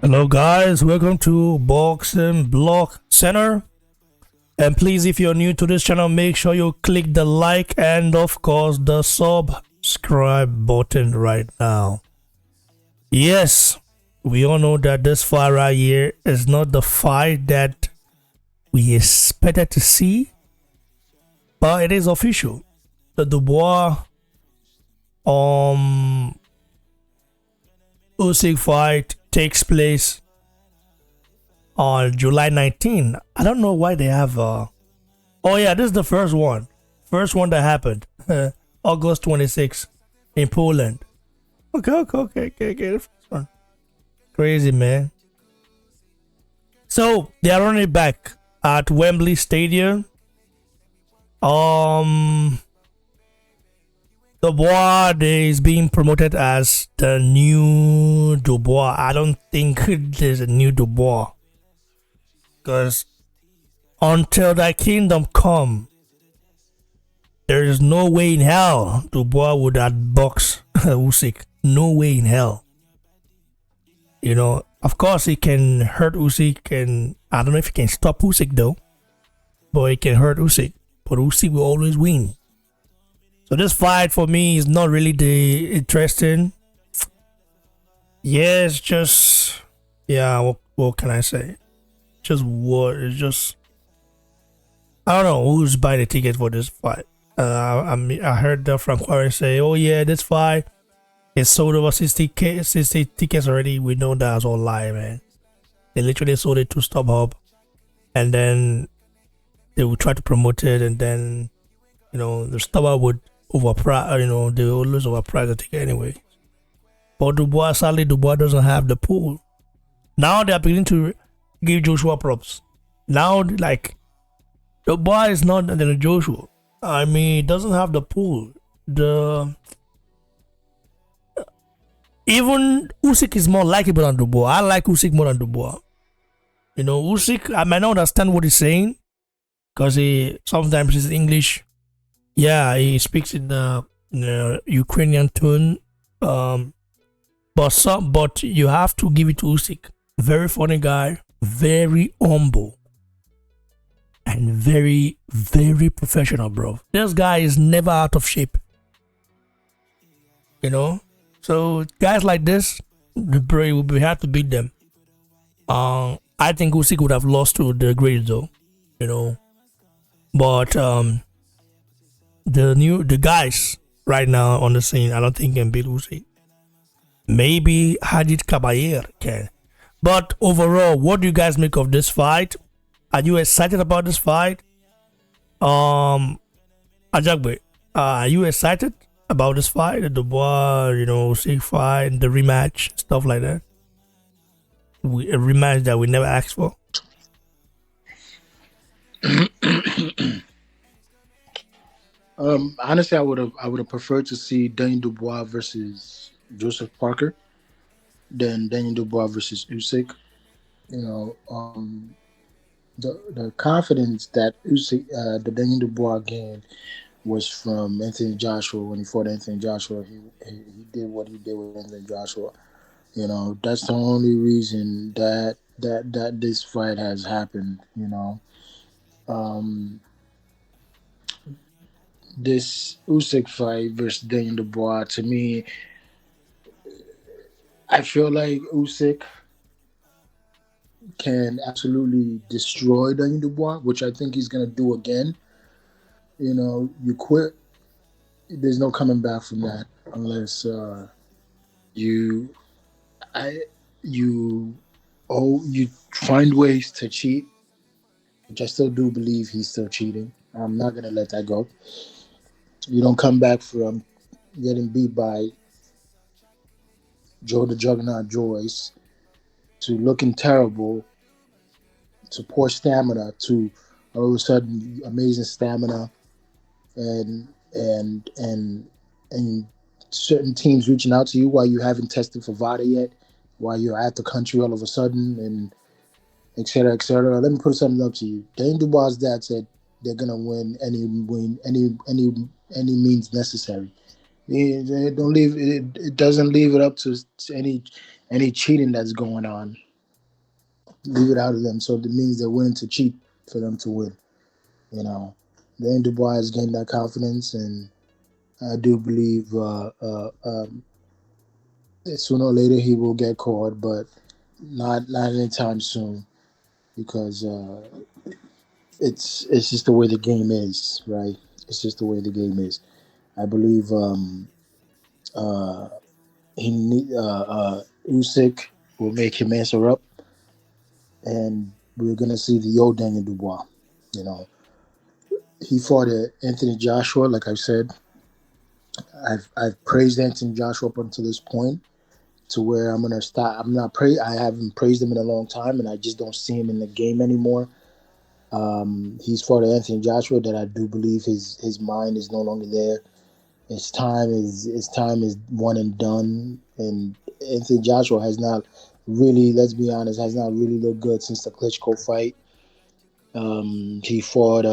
Hello, guys. Welcome to Boxing Block Center. And please, if you're new to this channel, make sure you click the like and, of course, the subscribe button right now. Yes, we all know that this fight right here is not the fight that we expected to see, but it is official. The Dubois Usyk fight takes place on July 19. I don't know why they have oh yeah, this is the first one. First one that happened. August 26th in Poland. Okay. The first one. Crazy, man. So they are running back at Wembley Stadium. Dubois is being promoted as the new Dubois. I don't think there's a new Dubois. Because until that kingdom come, there is no way in hell Dubois would outbox Usyk. No way in hell. You know, of course he can hurt Usyk, and I don't know if he can stop Usyk though. But he can hurt Usyk. But Usyk will always win. So this fight for me is not really the interesting. Yeah, it's just what can I say? Just what? It's just I don't know who's buying the ticket for this fight. I heard Frank Warren say, "Oh yeah, this fight is sold over 60 tickets already." We know that's all lie, man. They literally sold it to StubHub, and then they would try to promote it, and then the StubHub would overprice. They will always overprice the ticket anyway. But sadly, Dubois doesn't have the pool. Now they are beginning to give Joshua props. Now, like, Dubois is not than Joshua. I mean, he doesn't have the pool. Even Usyk is more likable than Dubois. I like Usyk more than Dubois. Usyk, I might not understand what he's saying because he sometimes is English. Yeah, he speaks in the Ukrainian tone. But you have to give it to Usyk. Very funny guy, very humble, and very, very professional, bro. This guy is never out of shape. So guys like this, bro, we have to beat them. I think Usyk would have lost to the Greats though, But the guys right now on the scene, I don't think can beat Usyk. Maybe Hadid Kabayer can. But overall, what do you guys make of this fight? Are you excited about this fight? Ajagbe, are you excited about this fight? The Dubois, Usyk fight, the rematch, stuff like that. A rematch that we never asked for. Honestly, I would have preferred to see Daniel Dubois versus Joseph Parker than Daniel Dubois versus Usyk. You know, the confidence that Usyk, the Daniel Dubois gained was from Anthony Joshua when he fought Anthony Joshua. He did what he did with Anthony Joshua. That's the only reason that this fight has happened. Um, this Usyk fight versus Daniel Dubois, to me, I feel like Usyk can absolutely destroy Daniel Dubois, which I think he's gonna do again. You quit. There's no coming back from that unless you, I, you find ways to cheat, which I still do believe he's still cheating. I'm not gonna let that go. You don't come back from getting beat by Joe the Juggernaut Joyce to looking terrible to poor stamina to all of a sudden amazing stamina and certain teams reaching out to you while you haven't tested for VADA yet, while you're at the country all of a sudden, and et cetera, et cetera. Let me put something up to you. Dane Dubois' dad said they're gonna any means necessary. It doesn't leave it up to any cheating that's going on. leave it out of them. So that means they're willing to cheat for them to win. You know, then Dubois has gained that confidence, and I do believe sooner or later he will get caught, but not anytime soon because it's just the way the game is, right? It's just the way the game is. I believe uh, Usyk will make him answer up, and we're gonna see the old Daniel Dubois. You know, he fought Anthony Joshua. Like I said, I've praised Anthony Joshua up until this point, to where I'm gonna stop. I'm not pray. I haven't praised him in a long time, and I just don't see him in the game anymore. He's fought Anthony Joshua that I do believe his mind is no longer there. His time is one and done. And Anthony Joshua has not really, let's be honest, has not really looked good since the Klitschko fight. He fought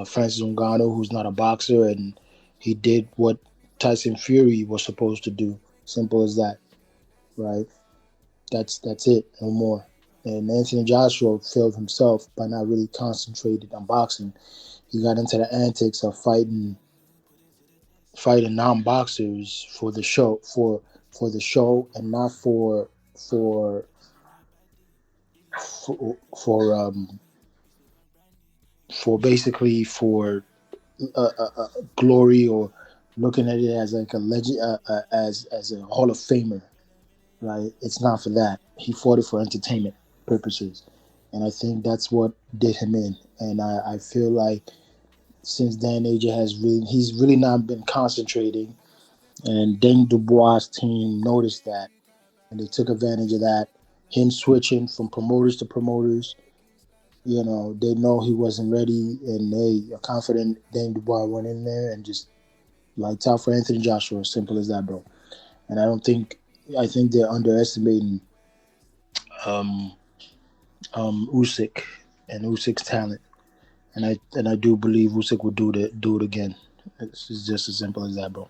Francis Ngannou, who's not a boxer, and he did what Tyson Fury was supposed to do. Simple as that, right? That's it, no more. And Anthony Joshua failed himself by not really concentrating on boxing. He got into the antics of fighting non-boxers for the show and not for for for basically for glory, or looking at it as like a legend, as a Hall of Famer, right? It's not for that. He fought it for entertainment purposes, and I think that's what did him in. And I feel like since then, AJ he's really not been concentrating, and Dane Dubois' team noticed that, and they took advantage of that. Him switching from promoters to promoters, they know he wasn't ready, and they are confident. Dane Dubois went in there and just lights out for Anthony Joshua. Simple as that, bro. And I think they're underestimating um, Usyk and Usyk's talent, and I do believe Usyk would do it again. It's just as simple as that, bro.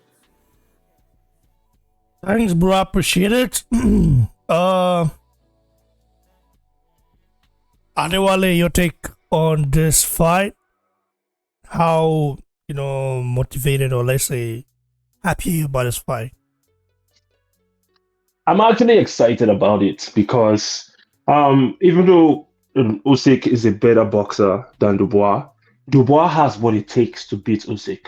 Thanks, bro. I appreciate it. Adewale, your take on this fight? How motivated, or let's say happy are you about this fight? I'm actually excited about it because even though Usyk is a better boxer than Dubois, Dubois has what it takes to beat Usyk.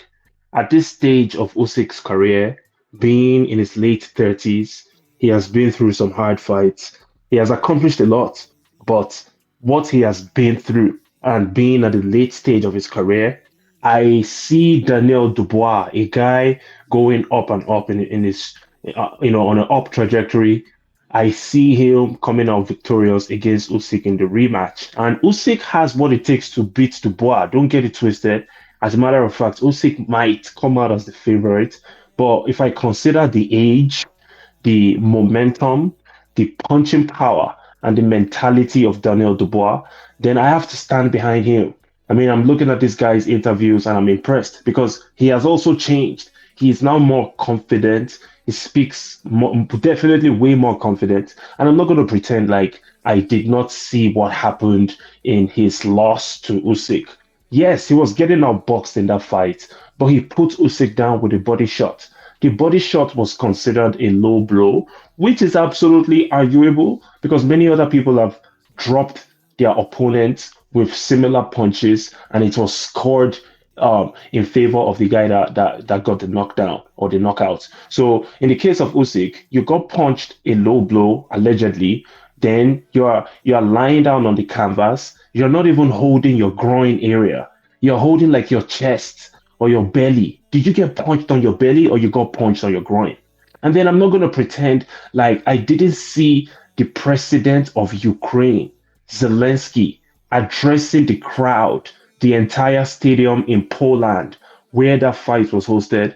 At this stage of Usyk's career, being in his late 30s, he has been through some hard fights. He has accomplished a lot, but what he has been through and being at the late stage of his career, I see Daniel Dubois, a guy going up and up in his on an up trajectory. I see him coming out victorious against Usyk in the rematch. And Usyk has what it takes to beat Dubois. Don't get it twisted. As a matter of fact, Usyk might come out as the favorite. But if I consider the age, the momentum, the punching power, and the mentality of Daniel Dubois, then I have to stand behind him. I mean, I'm looking at this guy's interviews and I'm impressed because he has also changed. He is now more confident. He speaks more, definitely way more confident. And I'm not going to pretend like I did not see what happened in his loss to Usyk. Yes, he was getting outboxed in that fight, but he put Usyk down with a body shot. The body shot was considered a low blow, which is absolutely arguable because many other people have dropped their opponents with similar punches, and it was scored in favor of the guy that got the knockdown or the knockout. So in the case of Usyk, you got punched a low blow allegedly, then you're lying down on the canvas. You're not even holding your groin area. You're holding like your chest or your belly. Did you get punched on your belly or you got punched on your groin? And then I'm not going to pretend like I didn't see the president of Ukraine, Zelensky, addressing the crowd, the entire stadium in Poland where that fight was hosted.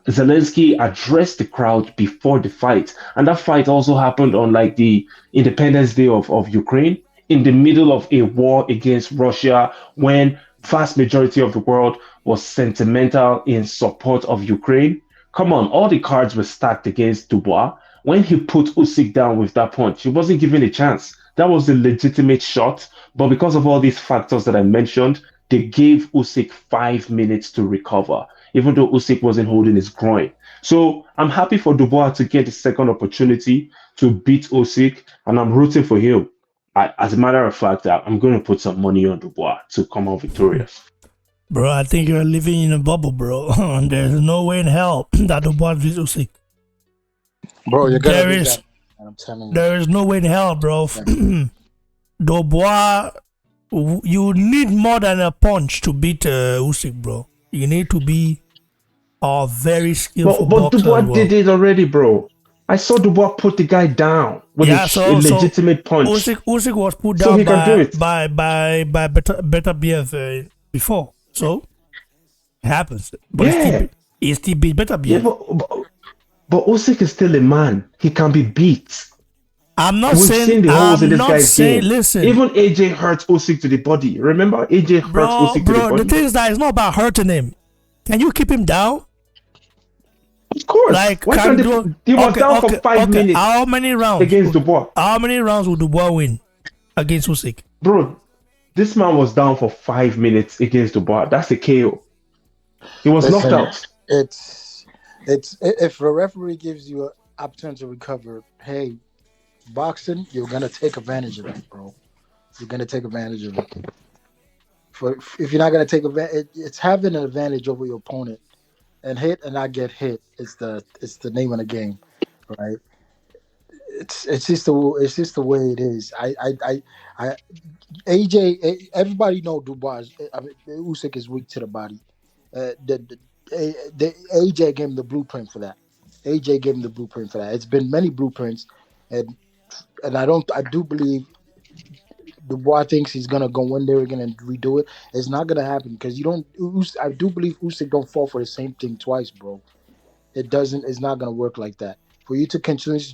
Zelensky addressed the crowd before the fight. And that fight also happened on like the Independence Day of Ukraine in the middle of a war against Russia when vast majority of the world was sentimental in support of Ukraine. Come on, all the cards were stacked against Dubois. When he put Usyk down with that punch, he wasn't given a chance. That was a legitimate shot. But because of all these factors that I mentioned, they gave Usyk 5 minutes to recover, even though Usyk wasn't holding his groin. So I'm happy for Dubois to get the second opportunity to beat Usyk, and I'm rooting for him. As a matter of fact, I'm going to put some money on Dubois to come out victorious. Bro, I think you're living in a bubble, bro. There's no way in hell that Dubois beats Usyk. Bro, you're gonna There do is, that. I'm telling you. there is no way in hell, bro. Dubois, you need more than a punch to beat Usyk, bro. You need to be a very skillful But boxer Dubois as well. did it already, bro. I saw Dubois put the guy down with Yeah, a legitimate punch. Usyk was put So down he can do by it. better BF before. So it happens. But Yeah. he still beat better Yeah, BF. but Usyk is still a man. He can be beat. I'm not We've saying seen the holes in I'm this not guy's saying game. listen. Even AJ hurt Usyk to the body. Remember, AJ hurt Usyk to the Bro, the body. thing is that it's not about hurting him. Can you keep him down? Of course. Like, Why can can't do, he was down for 5 minutes How many rounds against Dubois. How many rounds would Dubois win against Usyk? Bro, this man was down for 5 minutes against Dubois. That's a KO. He was knocked out. It's if a referee gives you an opportunity to recover, hey, boxing, you're gonna take advantage of that, bro. You're gonna take advantage of it. If you're not gonna take advantage, it's having an advantage over your opponent. And hit and not get hit. It's the name of the game, right? It's just the way it is. Everybody know Dubois. I mean, Usyk is weak to the body. The AJ gave him the blueprint for that. AJ gave him the blueprint for that. It's been many blueprints, and I do believe Dubois thinks he's gonna go in there again and redo it. It's not gonna happen because you don't. I do believe Usyk don't fall for the same thing twice, bro. It doesn't. It's not gonna work like that. For you to continuously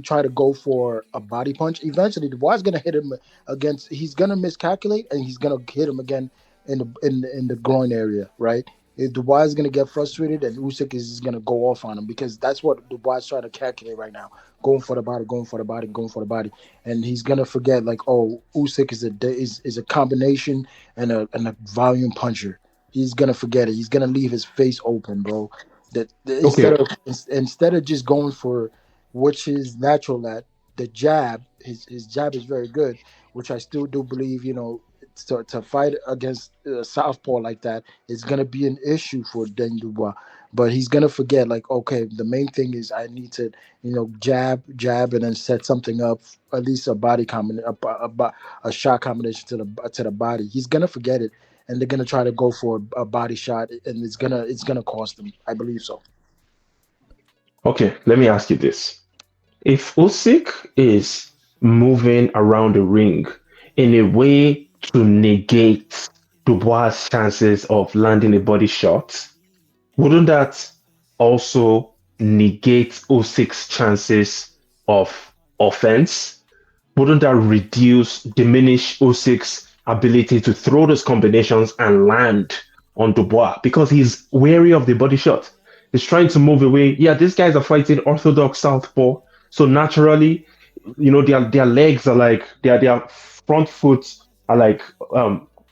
try to go for a body punch, eventually Dubois is gonna hit him against. He's gonna miscalculate and he's gonna hit him again in the groin area, right? If Dubois is gonna get frustrated and Usyk is gonna go off on him because that's what Dubois is trying to calculate right now, going for the body, and he's gonna forget like, oh, Usyk is a combination and a volume puncher. He's gonna forget it. He's gonna leave his face open, bro. Instead of just going for which is natural at the jab, his jab is very good, which I still do believe, to fight against southpaw like that is going to be an issue for Daniel Dubois. But he's going to forget, like, okay, the main thing is I need to, jab, and then set something up, at least a body combination, a shot combination to the body. He's going to forget it, and they're going to try to go for a body shot, and it's gonna cost them. I believe so. Okay, let me ask you this. If Usyk is moving around the ring in a way to negate Dubois' chances of landing a body shot, wouldn't that also negate Usyk's chances of offense? Wouldn't that diminish Usyk's ability to throw those combinations and land on Dubois because he's wary of the body shot? He's trying to move away. Yeah, these guys are fighting orthodox southpaw, so naturally, their legs are like their front foot are like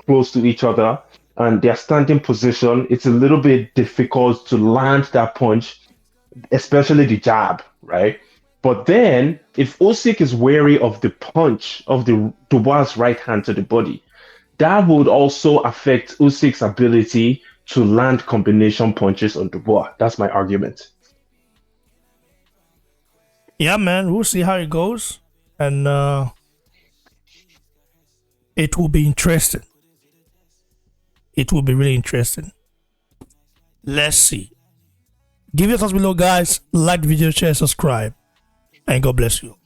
close to each other, and their standing position, it's a little bit difficult to land that punch, especially the jab, right? But then, if Usyk is wary of the punch of the Dubois' right hand to the body, that would also affect Usyk's ability to land combination punches on Dubois. That's my argument. Yeah, man, we'll see how it goes, and it will be interesting. It will be really interesting. Let's see. Give your thoughts below, guys. Like the video, share, subscribe, and God bless you.